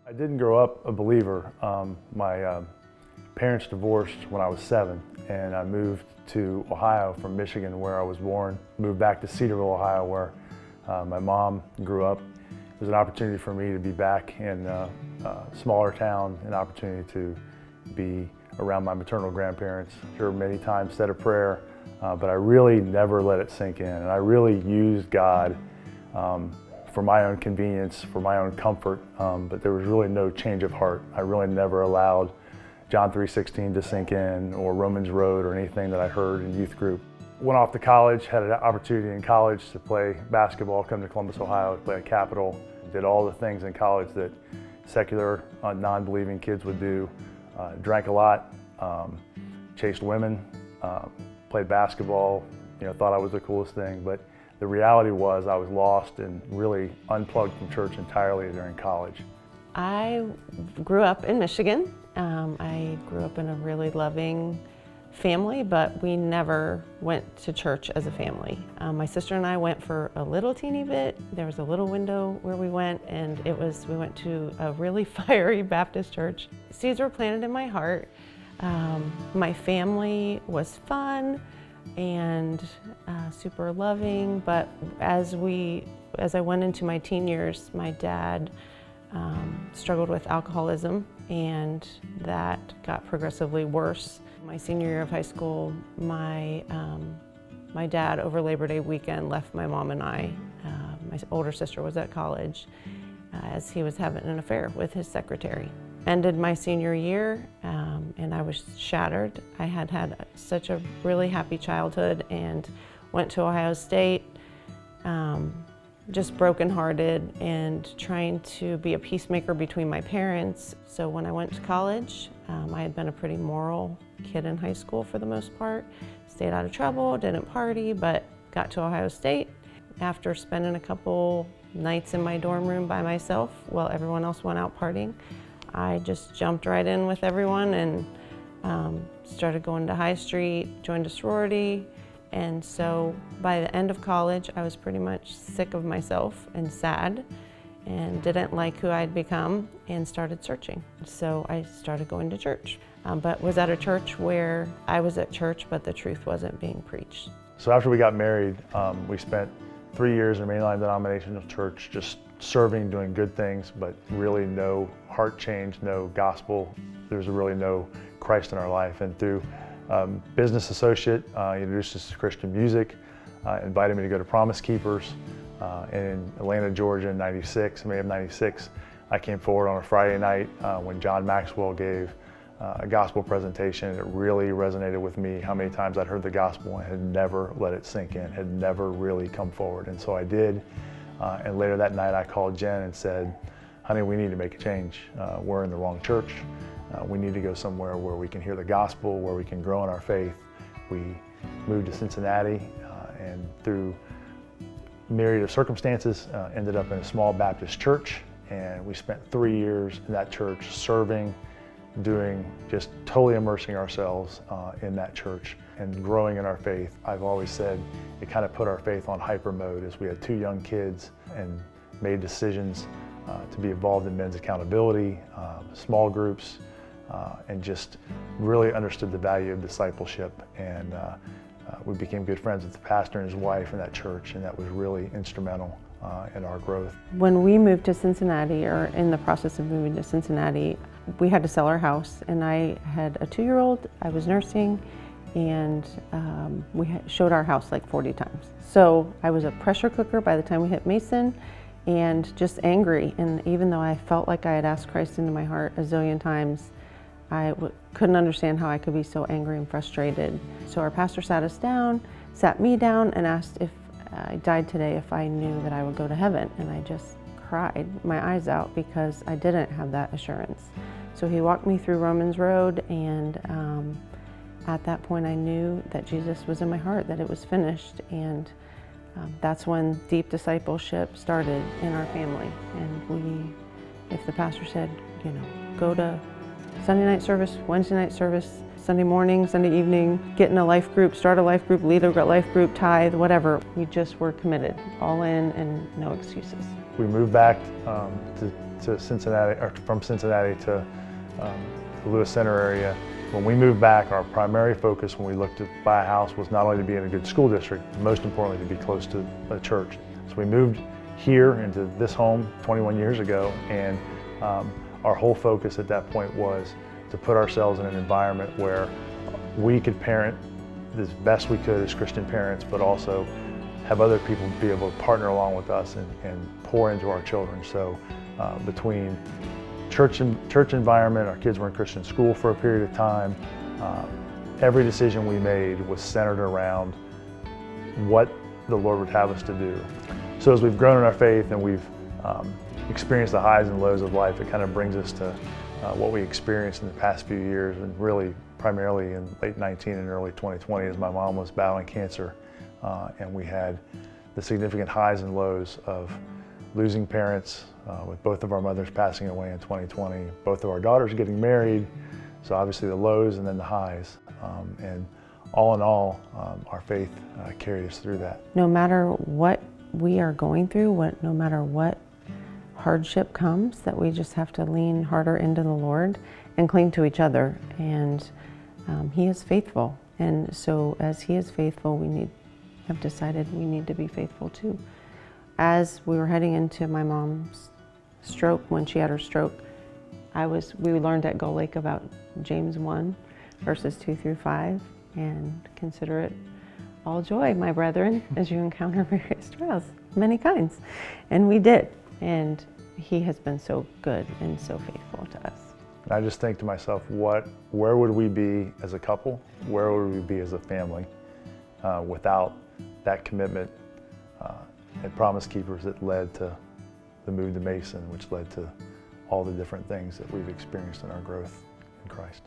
I didn't grow up a believer. My parents divorced when I was 7, and I moved to Ohio from Michigan, where I was born. Moved back to Cedarville, Ohio, where my mom grew up. It was an opportunity for me to be back in a smaller town, an opportunity to be around my maternal grandparents. Sure, many times said a prayer, but I really never let it sink in. And I really used God for my own convenience, for my own comfort, but there was really no change of heart. I really never allowed John 3:16 to sink in, or Romans Road, or anything that I heard in youth group. Went off to college, had an opportunity in college to play basketball, come to Columbus, Ohio, to play at Capitol. Did all the things in college that secular, non-believing kids would do. Drank a lot, chased women, played basketball, thought I was the coolest thing, but the reality was I was lost and really unplugged from church entirely during college. I grew up in Michigan. I grew up in a really loving family, but we never went to church as a family. My sister and I went for a little teeny bit. There was a little window where we went, and we went to a really fiery Baptist church. Seeds were planted in my heart. My family was fun and super loving, but as I went into my teen years, my dad struggled with alcoholism, and that got progressively worse. My senior year of high school, my dad over Labor Day weekend left my mom and I. My older sister was at college as he was having an affair with his secretary. Ended my senior year and I was shattered. I had had such a really happy childhood and went to Ohio State, just brokenhearted and trying to be a peacemaker between my parents. So when I went to college, I had been a pretty moral kid in high school for the most part. Stayed out of trouble, didn't party, but got to Ohio State. After spending a couple nights in my dorm room by myself while everyone else went out partying, I just jumped right in with everyone and started going to High Street, joined a sorority. And so by the end of college, I was pretty much sick of myself and sad and didn't like who I'd become and started searching. So I started going to church, but was at a church where I was at church, but the truth wasn't being preached. So after we got married, we spent 3 years in a mainline denominational church, just serving, doing good things, but really no heart change, no gospel. There's really no Christ in our life. And through business associate, he introduced us to Christian music, invited me to go to Promise Keepers in Atlanta, Georgia in '96, May of '96. I came forward on a Friday night when John Maxwell gave a gospel presentation. It really resonated with me how many times I'd heard the gospel and had never let it sink in, had never really come forward. And so I did, and later that night I called Jenn and said, honey, we need to make a change. We're in the wrong church. We need to go somewhere where we can hear the gospel, where we can grow in our faith. We moved to Cincinnati and through myriad of circumstances ended up in a small Baptist church, and we spent 3 years in that church serving, doing, just totally immersing ourselves in that church and growing in our faith. I've always said it kind of put our faith on hyper mode as we had 2 young kids and made decisions to be involved in men's accountability, small groups, and just really understood the value of discipleship. And we became good friends with the pastor and his wife in that church, and that was really instrumental in our growth. When we moved to Cincinnati, or in the process of moving to Cincinnati, we had to sell our house, and I had a 2-year-old, I was nursing, and we showed our house like 40 times. So I was a pressure cooker by the time we hit Mason, and just angry. And even though I felt like I had asked Christ into my heart a zillion times, I couldn't understand how I could be so angry and frustrated. So our pastor sat me down and asked if I died today, if I knew that I would go to heaven. And I just cried my eyes out because I didn't have that assurance. So he walked me through Romans Road, and at that point I knew that Jesus was in my heart, that it was finished. And that's when deep discipleship started in our family. And if the pastor said, go to Sunday night service, Wednesday night service, Sunday morning, Sunday evening, get in a life group, start a life group, lead a life group, tithe, whatever. We just were committed, all in and no excuses. We moved back to to Cincinnati, or from Cincinnati to the Lewis Center area. When we moved back, our primary focus when we looked to buy a house was not only to be in a good school district, most importantly to be close to a church. So we moved here into this home 21 years ago, and our whole focus at that point was to put ourselves in an environment where we could parent as best we could as Christian parents, but also have other people be able to partner along with us and pour into our children. So between church environment, our kids were in Christian school for a period of time, every decision we made was centered around what the Lord would have us to do. So as we've grown in our faith and we've experienced the highs and lows of life, it kind of brings us to what we experienced in the past few years, and really primarily in late 19 and early 2020 as my mom was battling cancer. And we had the significant highs and lows of losing parents, with both of our mothers passing away in 2020, both of our daughters getting married, so obviously the lows and then the highs. And all in all, our faith carried us through that. No matter what we are going through, no matter what hardship comes, that we just have to lean harder into the Lord and cling to each other. And He is faithful. And so as He is faithful, have decided we need to be faithful too. As we were heading into my mom's stroke, when she had her stroke, we learned at Gull Lake about James 1, verses 2 through 5, and consider it all joy, my brethren, as you encounter various trials, many kinds. And we did. And He has been so good and so faithful to us. I just think to myself, where would we be as a couple? Where would we be as a family without that commitment at Promise Keepers that led to the move to Mason, which led to all the different things that we've experienced in our growth in Christ.